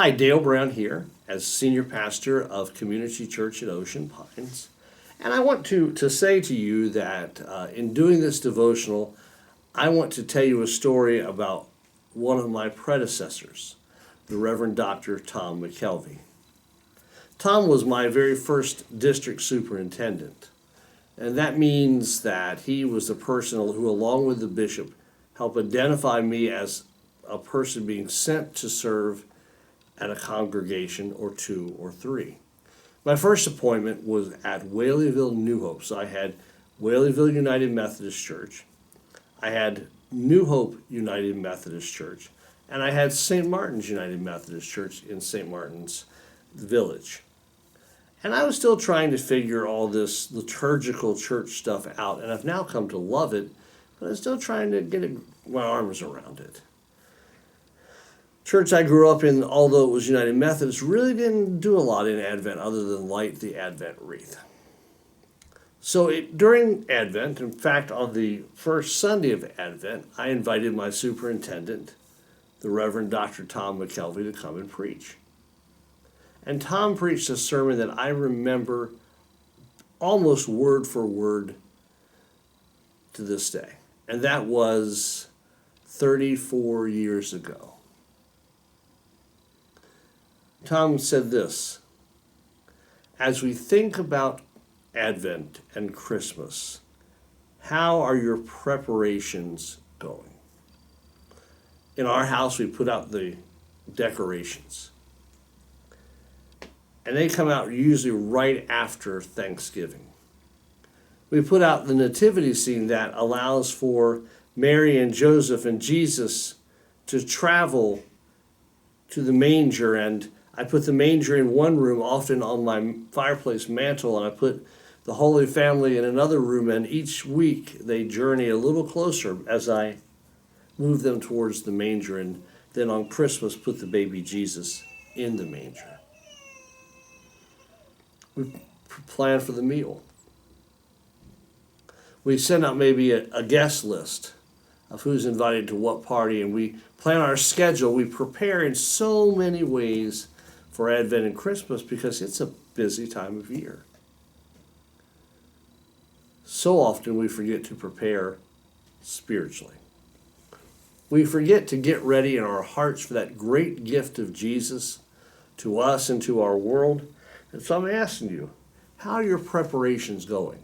Hi, Dale Brown here as Senior Pastor of Community Church at Ocean Pines. And I want to say to you that in doing this devotional, I want to tell you a story about one of my predecessors, the Reverend Dr. Tom McKelvey. Tom was my very first district superintendent, and that means that he was the person who, along with the bishop, helped identify me as a person being sent to serve at a congregation or two or three. My first appointment was at Whaleyville, New Hope. So I had Whaleyville United Methodist Church, I had New Hope United Methodist Church, and I had St. Martin's United Methodist Church in St. Martin's Village. And I was still trying to figure all this liturgical church stuff out, and I've now come to love it, but I'm still trying to get my arms around it. Church I grew up in, although it was United Methodist, really didn't do a lot in Advent other than light the Advent wreath. So during Advent, in fact, on the first Sunday of Advent, I invited my superintendent, the Reverend Dr. Tom McKelvey, to come and preach. And Tom preached a sermon that I remember almost word for word to this day. And that was 34 years ago. Tom said this: as we think about Advent and Christmas, how are your preparations going? In our house, we put out the decorations, and they come out usually right after Thanksgiving. We put out the nativity scene that allows for Mary and Joseph and Jesus to travel to the manger, and I put the manger in one room, often on my fireplace mantle, and I put the Holy Family in another room, and each week they journey a little closer as I move them towards the manger, and then on Christmas put the baby Jesus in the manger. We plan for the meal. We send out maybe a guest list of who's invited to what party, and we plan our schedule. We prepare in so many ways for Advent and Christmas because it's a busy time of year. So often we forget to prepare spiritually. We forget to get ready in our hearts for that great gift of Jesus to us and to our world. And so I'm asking you, how are your preparations going?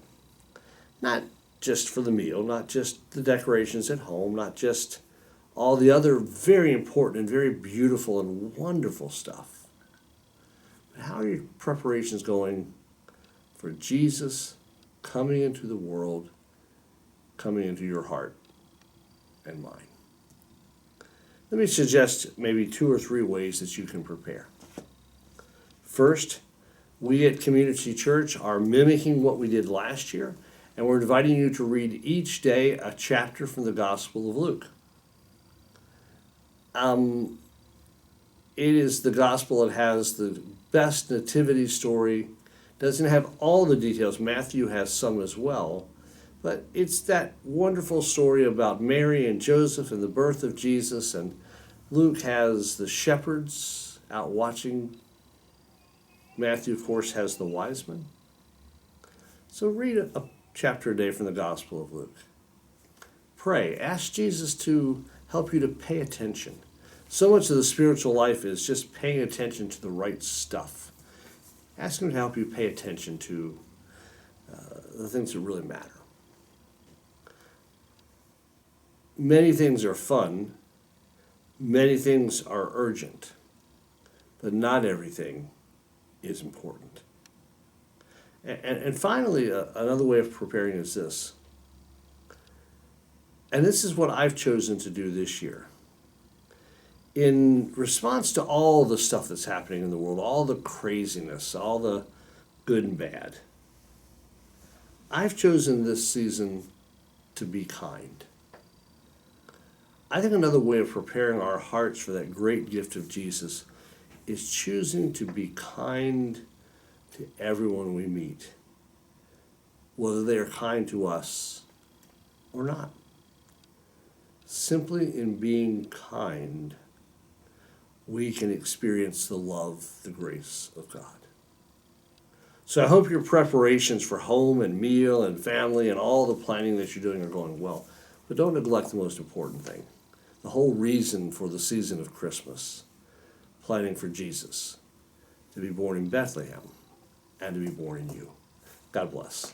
Not just for the meal, not just the decorations at home, not just all the other very important and very beautiful and wonderful stuff. How are your preparations going for Jesus coming into the world, coming into your heart and mind? Let me suggest maybe 2 or 3 ways that you can prepare. First, we at Community Church are mimicking what we did last year, and we're inviting you to read each day a chapter from the Gospel of Luke. It is the gospel that has the best nativity story. Doesn't have all the details. Matthew has some as well. But it's that wonderful story about Mary and Joseph and the birth of Jesus. And Luke has the shepherds out watching. Matthew, of course, has the wise men. So read a chapter a day from the Gospel of Luke. Pray. Ask Jesus to help you to pay attention. So much of the spiritual life is just paying attention to the right stuff. Ask him to help you pay attention to the things that really matter. Many things are fun. Many things are urgent. But not everything is important. And finally, another way of preparing is this. And this is what I've chosen to do this year. In response to all the stuff that's happening in the world, all the craziness, all the good and bad, I've chosen this season to be kind. I think another way of preparing our hearts for that great gift of Jesus is choosing to be kind to everyone we meet, whether they are kind to us or not. Simply in being kind, we can experience the love, the grace of God. So I hope your preparations for home and meal and family and all the planning that you're doing are going well. But don't neglect the most important thing, the whole reason for the season of Christmas, planning for Jesus to be born in Bethlehem and to be born in you. God bless.